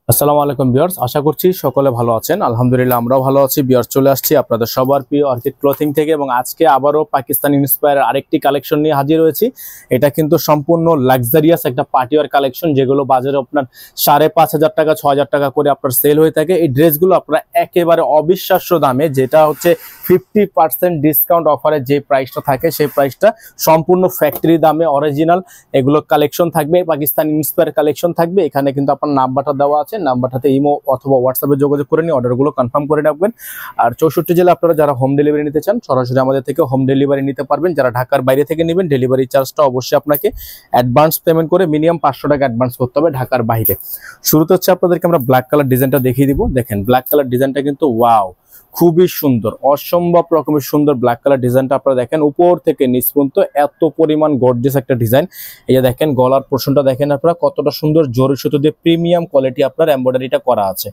আসসালামু আলাইকুম ভিউয়ার্স, আশা করছি সকলে ভালো আছেন। আলহামদুলিল্লাহ আমরাও ভালো আছি। ভিউয়ার্স, চলে আসছি আপনাদের সবার প্রিয় অর্কিড ক্লথিং থেকে এবং আজকে আবারও পাকিস্তানি ইন্সপায়ার আরেকটি কালেকশন নিয়ে হাজির হয়েছি। এটা কিন্তু সম্পূর্ণ লাক্সারিয়াস একটা পার্টিওয়ার কালেকশন, যেগুলো বাজারে আপনার 5,500 টাকা 6,000 টাকা করে আপনার সেল হয়ে থাকে। এই ড্রেসগুলো আপনারা একেবারে অবিশ্বাস্য দামে, যেটা হচ্ছে 50% ডিসকাউন্ট অফারে যে প্রাইসটা থাকে সেই প্রাইসটা সম্পূর্ণ ফ্যাক্টরি দামে অরিজিনাল এগুলো কালেকশন থাকবে। পাকিস্তানি ইন্সপায়ার কালেকশন থাকবে। এখানে কিন্তু আপনার নাম্বারটা দেওয়া আছে, নাম্বারটাতে ইমো অথবা হোয়াটসঅ্যাপে যোগাযোগ করে নিয়ে অর্ডারগুলো কনফার্ম করে রাখবেন। আর 64 জেলা আপনারা যারা হোম ডেলিভারি নিতে চান সরাসরি আমাদের থেকে হোম ডেলিভারি নিতে পারবেন। যারা ঢাকার বাইরে থেকে নেবেন ডেলিভারি চার্জটা অবশ্যই আপনাকে অ্যাডভান্স পেমেন্ট করে মিনিমাম 500 টাকা অ্যাডভান্স করতে হবে ঢাকার বাইরে। শুরুতে হচ্ছে আপনাদেরকে আমরা ব্ল্যাক কালার ডিজাইনটা দেখিয়ে দিব। দেখেন ব্ল্যাক কালার ডিজাইনটা কিন্তু ওয়াও, খুবই সুন্দর, অসম্ভব রকমের সুন্দর ব্ল্যাক কালার ডিজাইনটা আপনারা দেখেন উপর থেকে নিচ পর্যন্ত এত পরিমাণ গর্জিয়াস একটা ডিজাইন। এই যে দেখেন গলার পোর্শনটা দেখেন আপনারা কতটা সুন্দর, জরি সুতো দিয়ে প্রিমিয়াম কোয়ালিটি আপনার এমব্রয়ডারিটা করা আছে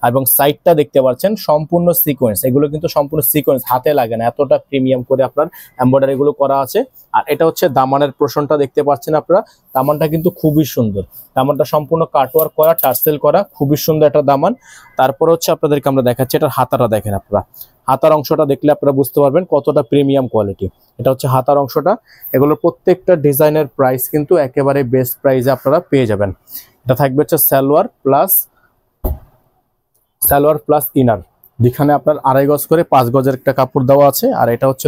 এবং সাইডটা দেখতে পাচ্ছেন সম্পূর্ণ সিকোয়েন্স। এগুলো কিন্তু সম্পূর্ণ সিকোয়েন্স, হাতে লাগে না, এতটা প্রিমিয়াম করে আপনার এমব্রয়ডারি গুলো করা আছে। আর এটা হচ্ছে দামানের পোর্শনটা দেখতে পাচ্ছেন আপনারা, দামানটা কিন্তু খুবই সুন্দর, দামানটা সম্পূর্ণ কাটওয়ার্ক করা, টার্সেল করা, খুবই সুন্দর একটা দামান। তারপর হচ্ছে আপনাদেরকে আমরা দেখাচ্ছি এটার হাতাটা দেখেন আপনারা, হাতার অংশটা দেখলে আপনারা বুঝতে পারবেন কতটা প্রিমিয়াম কোয়ালিটি। এটা হচ্ছে হাতার অংশটা। এগুলোর প্রত্যেকটা ডিজাইনের প্রাইস কিন্তু একেবারে বেস্ট প্রাইসে আপনারা পেয়ে যাবেন। এটা থাকবে হচ্ছে সালোয়ার প্লাস ইনার, যেখানে আপনার 2.5 গজ করে 5 গজের একটা কাপড় দেওয়া আছে। আর এটা হচ্ছে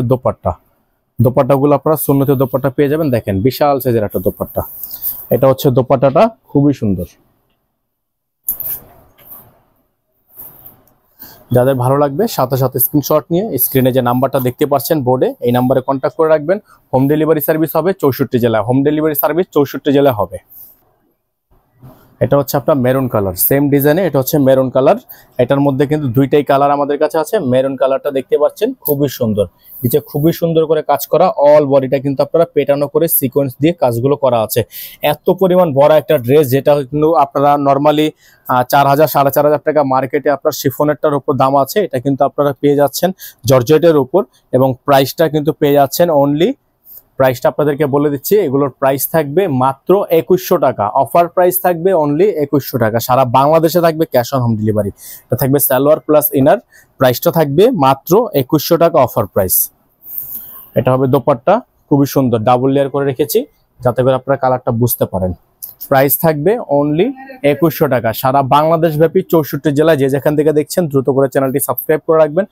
দোপাট্টাগুলো আপনারা সুন্নতি দোপাট্টা পেয়ে যাবেন। দেখেন বিশাল সাইজের একটা দোপাট্টা। এটা হচ্ছে দোপাট্টাটা, খুবই সুন্দর। যাদের ভালো লাগবে সাথে সাথে স্ক্রিনশট নিয়ে স্ক্রিনে যে নাম্বারটা দেখতে পাচ্ছেন বোর্ডে, এই নাম্বারে কন্ট্যাক্ট করে রাখবেন। হোম ডেলিভারি সার্ভিস হবে 64 জেলায়, হোম ডেলিভারি সার্ভিস 64 জেলায় হবে। এটা হচ্ছে আপনার মেরুন কালার, সেম ডিজাইনে এটা হচ্ছে মেরুন কালার। এটার মধ্যে কিন্তু দুইটাই কালার আমাদের কাছে আছে। মেরুন কালারটা দেখতে পাচ্ছেন খুবই সুন্দর, নিচে খুবই সুন্দর করে কাজ করা, অল বডিটা কিন্তু আপনারা পেটানো করে সিকোয়েন্স দিয়ে কাজগুলো করা আছে। এত পরিমাণ বড় একটা ড্রেস, যেটা কিন্তু আপনারা নর্মালি 4,000 4,500 টাকা মার্কেটে আপনার শিফনেরটার উপর দাম আছে, এটা কিন্তু আপনারা পেয়ে যাচ্ছেন জর্জেটের উপর এবং প্রাইসটা কিন্তু পেয়ে যাচ্ছেন অনলি, প্রাইসটা আপনাদেরকে বলে দিচ্ছি, এগুলোর প্রাইস থাকবে মাত্র 2100 টাকা। অফার প্রাইস থাকবে অনলি 2100 টাকা, সারা বাংলাদেশে থাকবে ক্যাশ অন হোম ডেলিভারি। এটা থাকবে সালোয়ার প্লাস ইনার, প্রাইসটা থাকবে মাত্র 2100 টাকা অফার প্রাইস। এটা হবে দোপাট্টা, খুবই সুন্দর, ডাবল লেয়ার করে রেখেছি যাতে করে আপনারা কালারটা বুঝতে পারেন। প্রাইস থাকবে অনলি 2100 টাকা, সারা বাংলাদেশ ব্যাপী 64 জেলায় যে যেখান থেকে দেখছেন দ্রুত করে চ্যানেলটি সাবস্ক্রাইব করে রাখবেন।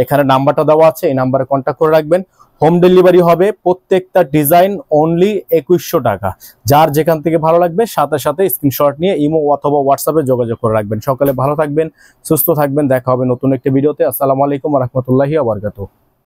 এখানে নাম্বারটা দেওয়া আছে, এই নাম্বারে কন্ট্যাক্ট করে রাখবেন। হোম ডেলিভারি হবে প্রত্যেকটা ডিজাইন অনলি 2100 টাকা। যার যেখান থেকে ভালো লাগবে সাথে সাথে স্ক্রিনশট নিয়ে ইমো অথবা হোয়াটসঅ্যাপে যোগাযোগ করে রাখবেন। সকালে ভালো থাকবেন, সুস্থ থাকবেন, দেখা হবে নতুন একটি ভিডিওতে। আসসালামু আলাইকুম ওয়া রাহমাতুল্লাহি ওয়া বারাকাতুহু।